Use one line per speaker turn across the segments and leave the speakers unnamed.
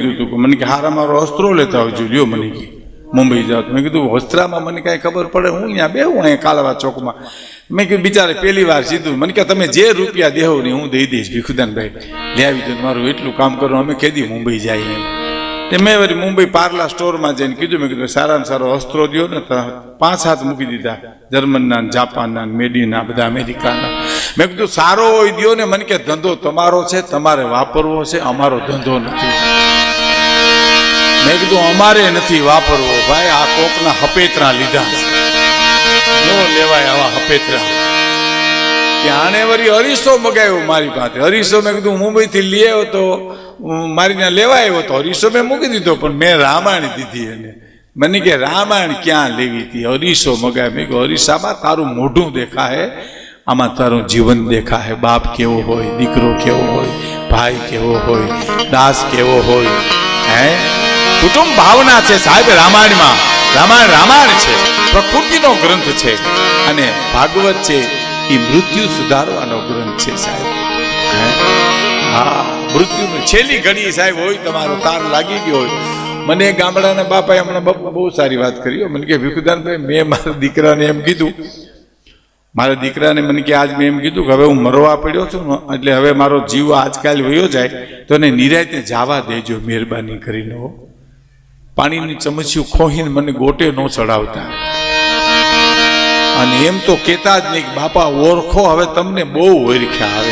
કીધું હતું કે મને કે હારા મારો અસ્ત્રો લેતા આવજો, લ્યો મને કે મુંબઈ જાઓ. મેં કીધું વસ્ત્રામાં મને કાંઈ ખબર પડે, હું અહીંયા બેહું અહીંયા કાલાવા ચોકમાં. મેં કીધું બિચારે પહેલી વાર સીધું મને કે તમે જે રૂપિયા દેહો ને હું દઈ દઈશ ભીખુદાનભાઈ, લઈ આવી દો, મારું એટલું કામ કરો, અમે કેદી મુંબઈ જાય એમ. તે મેં વળી મુંબઈ પાર્લા સ્ટોરમાં જઈને કીધું, મેં કીધું સારામાં સારો અસ્ત્રો દો ને. 5 મૂકી દીધા, જર્મનના, જાપાનના, મેડીના, બધા અમેરિકાના. મેં કીધું સારો હોય દો ને. મને કે ધંધો તમારો છે, તમારે વાપરવો છે, અમારો ધંધો નથી. મેં કીધું અમારે નથી વાપરવો ભાઈ, આ કોકના હપેતરા લીધા છે, ન લેવાય આવા હપેતરા. ત્યાં વળી અરીસો મગાવ્યો મારી પાસે. અરીસો મેં કીધું મુંબઈથી લઈ આવ્યો તો મારી ત્યાં લેવા આવ્યો તો અરીસો મેં મૂકી દીધો, પણ મેં રામાયણ દીધી એને. મને કે રામાયણ ક્યાં લેવી હતી, અરીસો મગાવ્યો. મેં કહ્યું અરીસામાં તારું મોઢું દેખાય, આમાં તારું જીવન દેખાય, બાપ કેવો હોય, દીકરો કેવો હોય, ભાઈ કેવો હોય, દાસ કેવો હોય. હે કુટુંબ ભાવના છે સાહેબ રામાયણમાં. રામાયણ છે, પ્રકૃતિનો ગ્રંથ છે, અને ભાગવત છે એ મૃત્યુ સુધારવાનો ગ્રંથ છે સાહેબ. હા, મૃત્યુની છેલ્લી ઘડી સાહેબ હોય, તમારો તાર લાગી ગયો હોય. મને ગામડાના બાપાએ હમણાં બહુ સારી વાત કરી. મને કે ભીખુદાનભાઈ, મેં મારા દીકરાને એમ કીધું, મને કે આજ મેં એમ કીધું કે હવે હું મરવા પડ્યો છું ને, એટલે હવે મારો જીવ આજકાલ વયો જાય તો એને નિરાયતે જવા દેજો મહેરબાની કરીને. પાણીની ચમચીઓ ખોહીને મને ગોટે ન ચડાવતા. અને એમ તો કહેતા જ નહીં કે બાપા ઓળખો, હવે તમને બહુ ઓળખ્યા.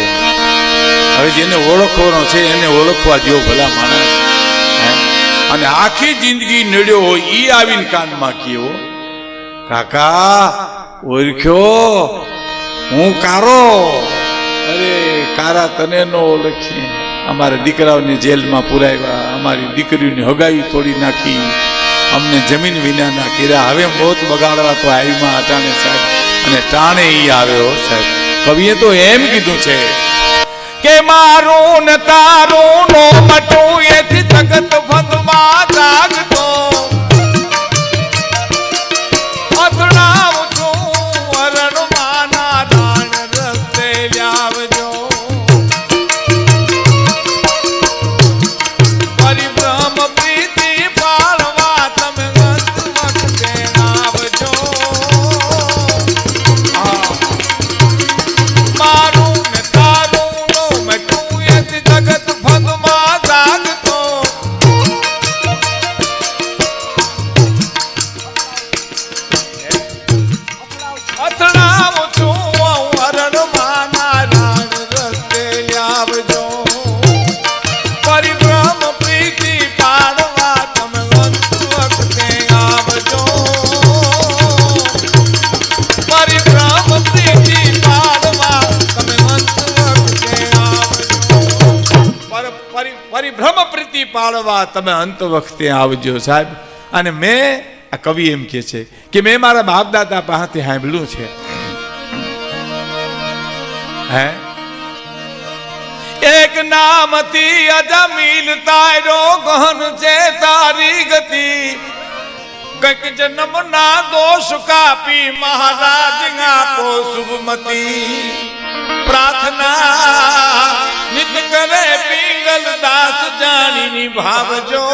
હવે જેને ઓળખવાનો છે એને ઓળખવા દો ભલા માણસ. અને આખી જિંદગી નડ્યો હોય ઈ આવીને કાનમાં કયો, કાકા ઓળખ્યો, હું કારો. અરે કારા તને ન ઓળખી. અમારા દીકરાઓને જેલમાં પુરાવ્યા, અમારી દીકરીઓની હગાઈ તોડી નાખી, અમને જમીન વિનાના કર્યા. હવે મોત બગાડવા તો આવીમાં અટાણે સાહેબ, અને ટાણે ઈ આવ્યો સાહેબ. કવિએ તો એમ કીધું છે કે મારું ને તારું નો મટું એથી જગત ભંગમાં જાગતો. અથડાવું છું અરણવાના દાણ રસ્તે લાવજો. પરિભ્રમ પ્રીતિ પાળવા તમે વખતે આવજો. મારું ને તારું નો મટું એથી જગત ભંગમાં જાગતો. અથડાવું છું અરણવાના દાણ રસ્તે લાવજો. પરિભ્રમ પ્રીતિ પાડવા તમે વખતે આવજો. પરિભ્રમ પ્રીતિ પાડવા તમે વખતે આવજો. પરિભ્રમ પ્રીતિ પાડવા તમે અંત વખતે આવજો સાહેબ. અને મેં આ કવિ એમ કે છે કે મેં મારા બાપ દાદા પાસેથી સાંભળ્યું છે. હે એક નામથી અજમીલ તારો ગહન છે તારી ગતિ. કઈક જન્મના દોષ કાપી મહારાજ આપો શુભમતી. પ્રાર્થના નિત કરે પિંગલ દાસ જાણી નિભાવજો.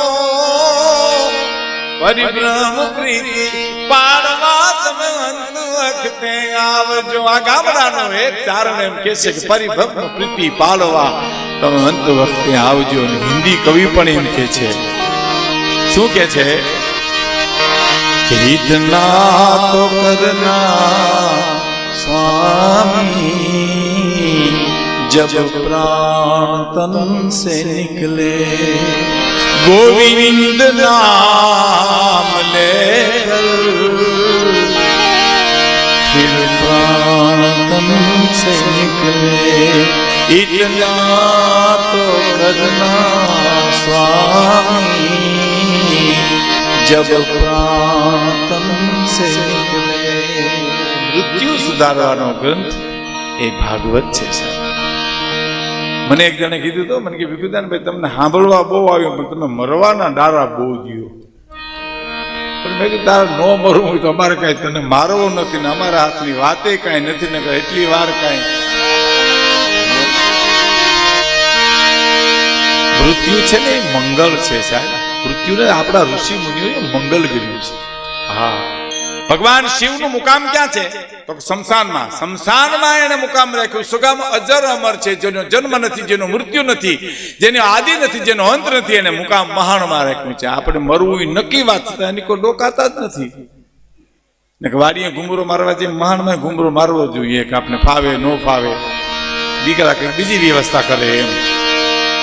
પરિભ્રમ પ્રીતિ પાડવા તમે અંત વખતે આવજો. આ ગામડાનો એક ચારણ એમ કે છે કે પરિભ્રમ પ્રીતિ પાડવા તમે અંત વખતે આવજો. અને હિન્દી કવિ પણ એમ કે છે, શું કે છે કે ઇતના તો કરના स्वामी जब प्राण तन से निकले गोविंद नाम लेकर फिर प्राण तन से निकले इतना तो करना स्वामी जब प्राण तन से निकले। मृत्यु सुधारવાનો ગ્રંથ એ ભાગવત છે સર। મને એક જણે કીધું તો મને કે વિકુદાનભાઈ તમને સાંભળવા બહુ આવ્યું પણ તમે મરવાના ડારા બહુ દિયો। પણ મેં કીધું તારે ન મરવું હોય તો અમારે કાંઈ તને મારવો નથી ને અમારા હાથની વાતે કાંઈ નથી ને એટલી વાર કાંઈ। મૃત્યુ છે ને એ મંગળ છે સાહેબ. મૃત્યુને આપણા ઋષિ મુનિઓએ મંગલ કર્યું છે. હા, ભગવાન શિવનું મુકામ ક્યાં છે? તો શમશાનમાં. શમશાનમાં એને મુકામ રાખ્યું. સુગામ અજર અમર છે, જેનો જન્મ નથી, જેનો મૃત્યુ નથી, જેનો આદિ નથી, જેનો અંત નથી, એને મુકામ મહાણમાં રાખ્યું છે. આપણે મરવું એ નક્કી વાત છે, એની કોઈ ડોકાતા જ નથી. ને વાડીએ ઘુમરો મારવા જઈએ, મહાણમાં ઘુમરો મારવો જોઈએ કે આપણે ફાવે ન ફાવે, દીકરા કંઈક બીજી વ્યવસ્થા કરે એમ.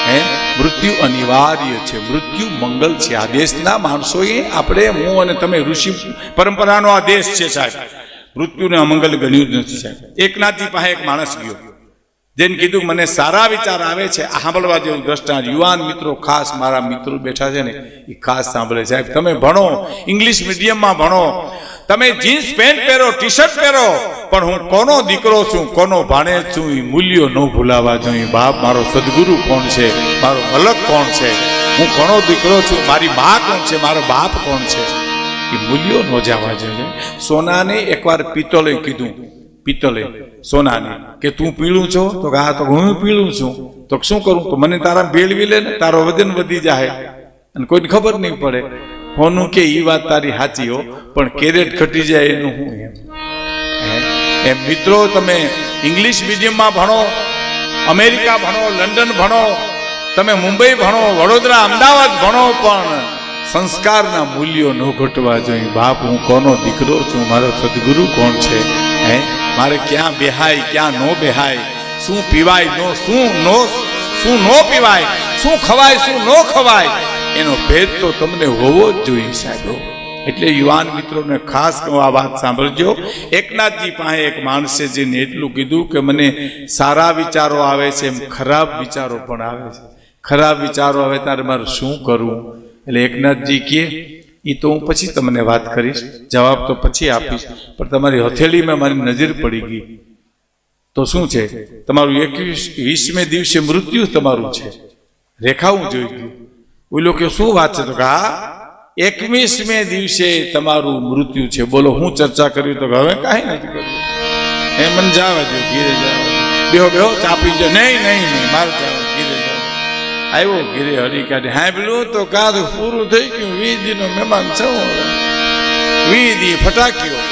હે, મૃત્યુ અનિવાર્ય છે, મૃત્યુ મંગલ છે. આ દેશના માણસોએ, આપણે, હું અને તમે, ઋષિ પરંપરાનો આ દેશ છે સાહેબ. મૃત્યુને અમંગલ ગણ્યું જ નથી સાહેબ. એકનાથજી પાસે એક માણસ ગયો, જેને કીધું મને સારા વિચાર આવે છે. આ સાંભળવા જેવું દ્રષ્ટાંત. યુવાન મિત્રો, ખાસ મારા મિત્રો બેઠા છે ને, એ ખાસ સાંભળે સાહેબ. તમે ભણો, ઇંગ્લિશ મીડિયમમાં ભણો, તમે જીન્સ પેન્ટ પહેરો, ટી શર્ટ પહેરો, પણ હું કોનો દીકરો છું, કોનો ભાણેજ છું, એ મૂલ્યો ન ભૂલાવા જોઈએ. બાપ મારો સદગુરુ કોણ છે, મારો મલક કોણ છે, હું કોનો દીકરો છું, મારી મા કોણ છે, મારો બાપ કોણ છે, એ મૂલ્યો ન જવા જોઈએ. સોનાને એકવાર પિત્તલે કીધું, પિત્તલે સોનાને કે તું પીળું છો? તો કે હા. તો હું પીળું છું. તો શું કરું? તો મને તારા ભેળવી લે ને, તારો વજન વધી જાય અને કોઈને ખબર નહીં પડે. હોનું કે એ વાત તારી સાચી હો, પણ કેરેટ ઘટી જાય એનું હું એમ. મિત્રો, તમે ઇંગ્લિશ મીડિયમમાં ભણો, અમેરિકા ભણો, લંડન ભણો, તમે મુંબઈ ભણો, વડોદરા, અમદાવાદ ભણો, પણ સંસ્કારના મૂલ્યો ન ઘટવા જોઈએ. બાપ હું કોનો દીકરો છું, મારો સદગુરુ કોણ છે, હે, મારે ક્યાં બેહાય, ક્યાં નો બેહાય, શું પીવાય, શું નો પીવાય, શું ખવાય, શું નો ખવાય, એનો ભેદ તો તમને હોવો જ જોઈએ સાહેબ. એટલે યુવાન મિત્રોને ખાસ આ વાત સાંભળજો. એકનાથજી પાસે એક માણસે જઈને એટલું કીધું કે મને સારા વિચારો આવે છે, એમ ખરાબ વિચારો પણ આવે છે. ખરાબ વિચારો આવે ત્યારે મારે શું કરવું? એટલે એકનાથજી કહે એ તો હું પછી તમને વાત કરીશ, જવાબ તો પછી આપીશ, પણ તમારી હથેળીમાં મારી નજર પડી ગઈ. તો શું છે? તમારું 21મે દિવસે મૃત્યુ તમારું છે. રેખા હું જોઈ ગયું. ઓલો કે શું વાત છે? તો કે હા, 21મે દિવસે તમારું મૃત્યુ છે. બોલો હું ચર્ચા કર્યું? તો હવે કાંઈ નથી કર્યું. એ મને જવા દો, ઘીરે જવા, બેહો ચાપી જો. નહીં મારે જવા, ઘીરે જવા. આવ્યો ઘીરે, હરી કાઢે હાંભળ્યું તો કાં પૂરું થઈ ગયું. 20 દીનો મહેમાન છો. 20 દી ફટાક્યો,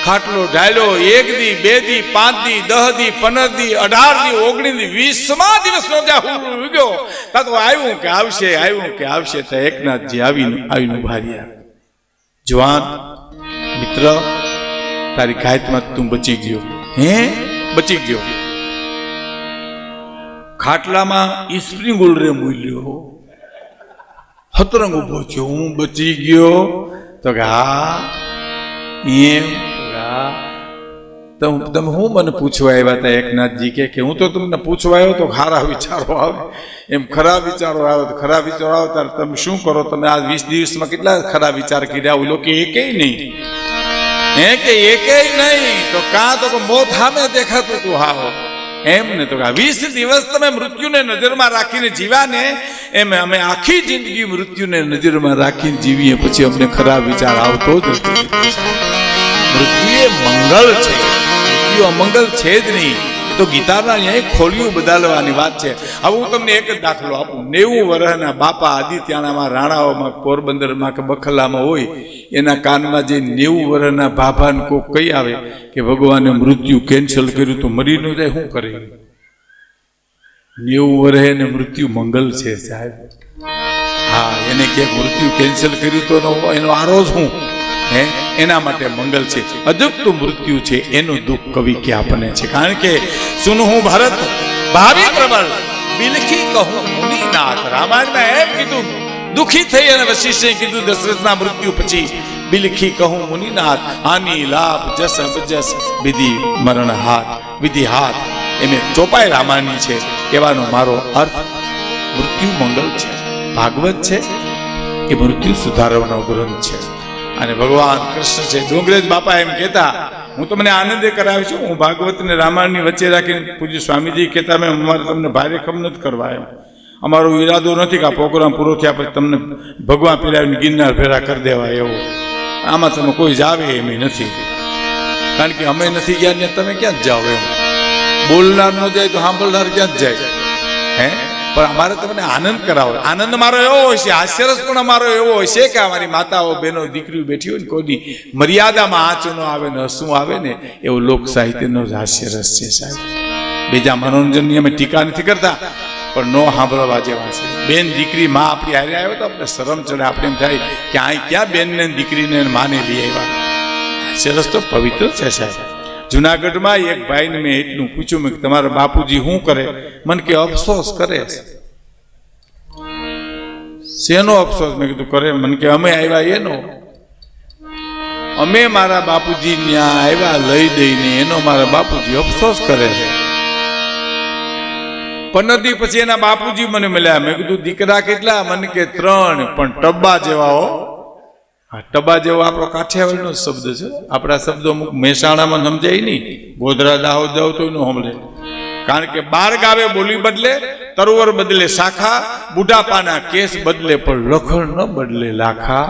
ખાટલો ઢાલ્યો. 1 દી, 2 દી, 5 દી, 10 દી, 15 દી, 18 દી, 19 દી, 20મા દિવસનો જ્યાં હું ગયો, તા તો આવ્યું કે આવશે, આવ્યું કે આવશે. તો એકનાથજી આવીને ભાર્યા. જવાન મિત્ર, તારી ઘાતમાં તું બચી ગયો. હે, બચી ગયો. ખાટલામાં ઈસ્પ્રિંગુલ રે મૂલ્યો, હતરંગ ઉભો થયો. હું બચી ગયો? તો કે હા. એમ તમે હું મને પૂછવા આવ્યા હતા? એકનાથજી કે હું તો તમને પૂછવા આવ્યો તો ખારા વિચારો આવે. એમ ખરાબ વિચારો આવે તો ખરાબ વિચારો આવે ત્યારે તમે શું કરો? તમે આ 20 દિવસમાં કેટલા ખરાબ વિચાર કર્યા? ઓલો કે એકેય નહીં. હે કે એકેય નહીં? તો કાં તો મોત સામે દેખાતું તું હાવ એમ ને? તો 20 દિવસ તમે મૃત્યુને નજરમાં રાખીને જીવ્યા ને, એમ અમે આખી જિંદગી મૃત્યુને નજરમાં રાખીને જીવીએ, પછી અમને ખરાબ વિચાર આવતો જ નથી. મૃત્યુ એ મંગળ છે, મૃત્યુ અમંગલ છે જ નહીં. તો ગીતાના અહીંયા ખોલિયું બદલવાની વાત છે. હવે હું તમને એક જ દાખલો આપું. 90 વર્ષના બાપા આદિત્યાણામાં, રાણાઓમાં, પોરબંદરમાં કે બખલામાં હોય, એના કાનમાં જે 90 વર્ષના બાપાને કોક કહી આવે કે ભગવાને મૃત્યુ કેન્સલ કર્યું તો મરી ન જાય, શું કરે? 90 વર્ષે એને મૃત્યુ મંગલ છે સાહેબ. હા, એને ક્યાંક મૃત્યુ કેન્સલ કર્યું તો એનો આરો શું? હે, એના માટે મંગલ છે. અજુકતું મૃત્યુ છે એનું દુઃખ કવિ કે આપણને છે. કારણ કે સુનહું ભારત ભાવિ પ્રબળ, બિલખી કહું મુનિનાથ. રામાયણમાં એમ કીધું, દુઃખી થઈ અને વશિષ્ઠે કીધું દશરથના મૃત્યુ પછી, બિલખી કહું મુનિનાથ, હાનિ લાભ જસ અબજસ વિધિ મરણ હાથ, વિધિ હાથ. એમ ચોપાઈ રામાયણની છે. કહેવાનો મારો અર્થ, મૃત્યુ મંગલ છે. ભાગવત છે એ મૃત્યુ સુધારવાનો ગ્રંથ છે. અને ભગવાન કૃષ્ણ છે. ડોંગરેજ બાપા એમ કહેતા, હું તમને આનંદે કરાવી છું, હું ભાગવત ને રામાયણની વચ્ચે રાખીને પૂજ્ય સ્વામીજી કહેતા, મેં અમારે તમને ભારે ખમ નથી કરવા. એમ અમારો ઈરાદો નથી કે આ પ્રોગ્રામ પૂરો થયા પછી તમને ભગવાન પીરાવીને ગિરનાર ભેરા કરી દેવા એવો. આમાં તમે કોઈ જાવે એમ નથી. કારણ કે અમે નથી ગયા ત્યાં તમે ક્યાં જ જાઓ? એમ બોલનાર ન જાય તો સાંભળનાર ક્યાં જ જાય? હે, પણ અમારે તમને આનંદ કરાવો. આનંદ મારો એવો હોય છે, હાસ્યરસ પણ અમારો એવો હોય છે કે અમારી માતાઓ બહેનો દીકરીઓ બેઠી હોય ને કોઈની મર્યાદામાં આંચ ન આવે ને હસવું આવે ને એવો લોક સાહિત્યનો જ હાસ્યરસ છે સાહેબ. બીજા મનોરંજનની અમે ટીકા નથી કરતા, પણ નો સાંભળવા જેવા છે. બેન દીકરી માં આપણી હારે આવ્યો તો આપણે શરમ ચડે, આપણે એમ થાય કે આ ક્યાં બેન ને દીકરીને માને લઈ આવ્યા. હાસ્યરસ તો પવિત્ર છે સાહેબ. જુનાગઢમાં એક ભાઈને મેં એટલું પૂછ્યું, મેં તમારા બાપુજી શું કરે? મને કે અફસોસ કરે છે. શેનો અફસોસ? મેં કીધું કરે. મને કે અમે આવ્યા એનો, અમે મારા બાપુજી ત્યાં આવ્યા લઈ દઈને એનો મારા બાપુજી અફસોસ કરે છે. 15 દી પછી એના બાપુજી મને મળ્યા. મેં કીધું દીકરા કેટલા? મને કે 3, પણ ટબ્બા જેવા હો. હા, ટબા જેવો આપણો કાઠિયાવાડનો શબ્દ છે. આપણા શબ્દો અમુક મહેસાણામાં સમજાય નહીં, ગોધરા દાહોદ જાવ તો એનું સમજે. કારણ કે 12 ગાવે બોલી બદલે, તરવર બદલે શાખા, બુઢાપાના કેસ બદલે પણ લખણ ન બદલે લાખા.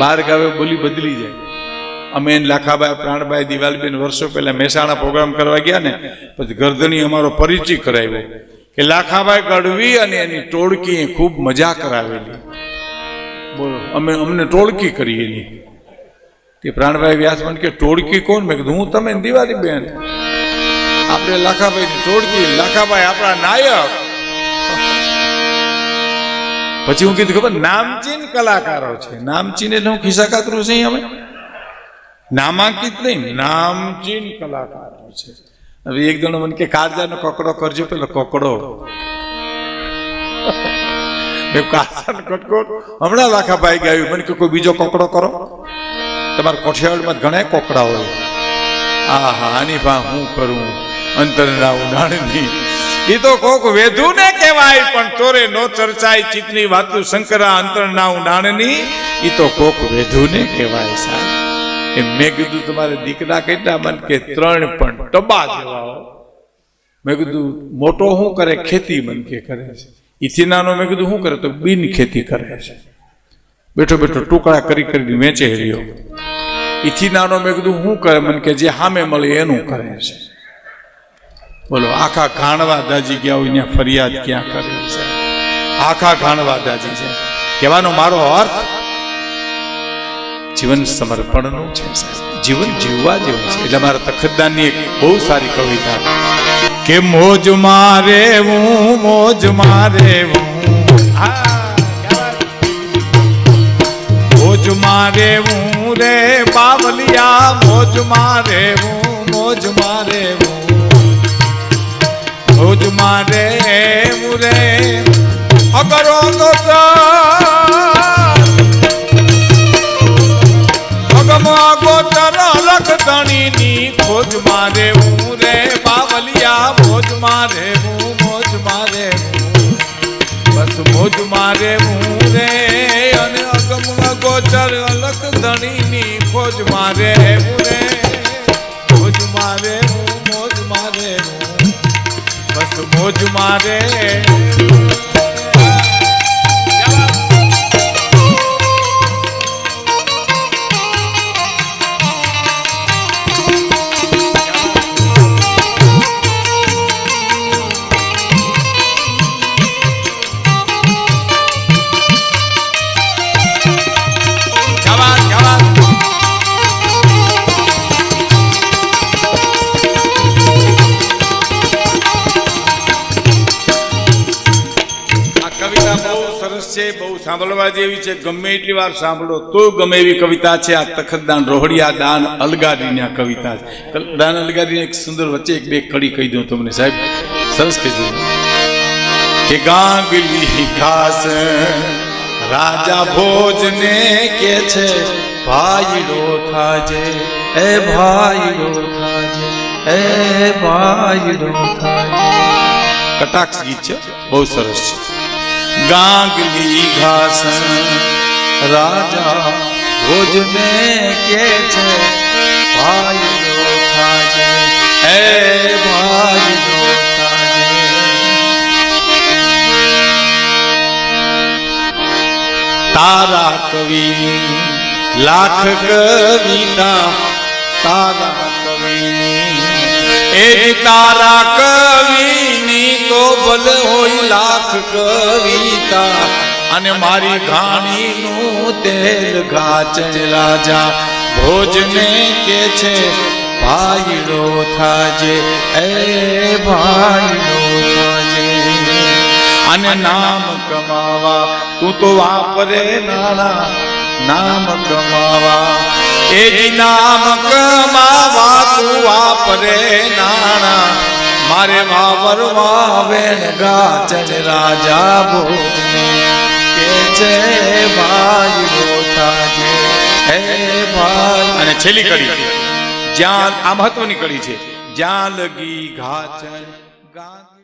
12 ગાવે બોલી બદલી જાય. અમે લાખાભાઈ, પ્રાણભાઈ, દિવાલબેન વર્ષો પહેલા મહેસાણા પ્રોગ્રામ કરવા ગયા ને, પછી ગરદની અમારો પરિચય કરાવ્યો કે લાખાભાઈ ગઢવી અને એની ટોળકીએ ખૂબ મજા કરાવેલી. બોલો, અમને ટોળકી કરી એની. તે પ્રાણભાઈ વ્યાસ મને કે ટોળકી કોણ? મેં કીધું હું, તમે દિવાળી બેન. આપણે લાખાભાઈ ની ટોળકી, લાખાભાઈ આપણા નાયક. પછી હું કીધું ખબર, નામચીન કલાકારો છે. નામચીન એટલે હું ખિસ્સા કાતરું છે અમે, નામાંકિત નહીં, નામચીન કલાકારો છે. હવે એક જણો મને કે કાળજાનો કકડો કરજો. પેલો કકડો હમણાં લાખાભાઈ ગાયું. મને કે કોઈ બીજો કોકડો કરો. તમારા કોઠિયાવાડમાં ઘણા કોકડા હોય. આ હા, આની પા હું કરું અંતરના ઉડાણની. એ તો કોક વેધું ને કહેવાય, પણ ચોરે નો ચર્ચાય ચિતની વાતું શંકરા અંતરના ઉડાણની. એ તો કોક વેધું ને કહેવાય સાહેબ. એમ મેં કીધું તમારે દીકરા કેટલા? મને કે 3, પણ ટબા જેવા. મેં કીધું મોટો શું કરે? ખેતી. મને કે કરે છે. ઈથી નાનો મેં કીધું શું કરે? તો બિન ખેતી કરે છે. બેઠો બેઠો ટુકડા કરી કરીને વેચે રહ્યો. ઈથી નાનો મેં કીધું શું કરે? મને કે જે સામે મળે એનું કરે છે. બોલો, આખા ઘાણવા દાજી ગયા હોય ત્યાં ફરિયાદ ક્યાં કરે છે? આખા ઘાણવા દાજી છે. કહેવાનો મારો અર્થ જીવન સમર્પણનું છે સાહેબ. જીવન જીવવા જેવું છે. એટલે મારા તખતદાનની એક બહુ સારી કવિતા કે મોજ મારે હું, મોજ મારે હું, મોજ મારે હું રે બાવલિયા, મોજ મારે હું, મોજ મારે હું, મોજ મારે હું રે અગરો ગોતર લખતણી ની ખોજ મારે હું રે બાવલિયા, મોજ મારે હું, મોજ મારે હું, બસ મોજ મારે હું રે. અને અગમ ગોચર લખતણી ની ખોજ મારે હું રે, મોજ મારે હું, મોજ મારે હું, બસ મોજ મારે. બહુ સાંભળવા જેવી છે. ગમે એટલી વાર સાંભળો તો ગમે એવી કવિતા છે. આ તખતદાન રોહડિયા દાન અલગારીની આ કવિતા છે. દાન અલગારીની એક સુંદર વચ્ચે એક બે કડી કહી દઉં તમને સાહેબ, સરસ કહી દઉં કે ગાંગલી ઘાસ રાજા ભોજને કે છે ભાઈડો થાજે, એ ભાઈડો થાજે, એ ભાઈડો થાજે. કટાક્ષ ગીત છે, બહુ સરસ છે. ગાંગલી ઘાસ રાજા ભોજને કે છે ભાઈડો થાજે, એ ભાઈડો થાજે. તારા કવિની લાખ કવિતા, તારા કવિની એ તારા કવિની તો ભલે હોય લાખ કવિતા અને મારી ઘાણીનું તેલ ઘાચર રાજા ભોજને કે છે ભાઈડો થાજે એ ભાઈડો થાજે અને નામ કમાવા તું તો વાપરે નાણા નામ કમાવા એ જ નામ કમાવા તું વાપરે નાણા મારે વાપરવા વેણ ગાચર રાજા ભોજને કે છે ભાઈડો થાજે હે ભાઈ અને છેલ્લી કડી જ્યાં આ મહત્વની કડી છે જ્યાં લગી ઘાચર ગા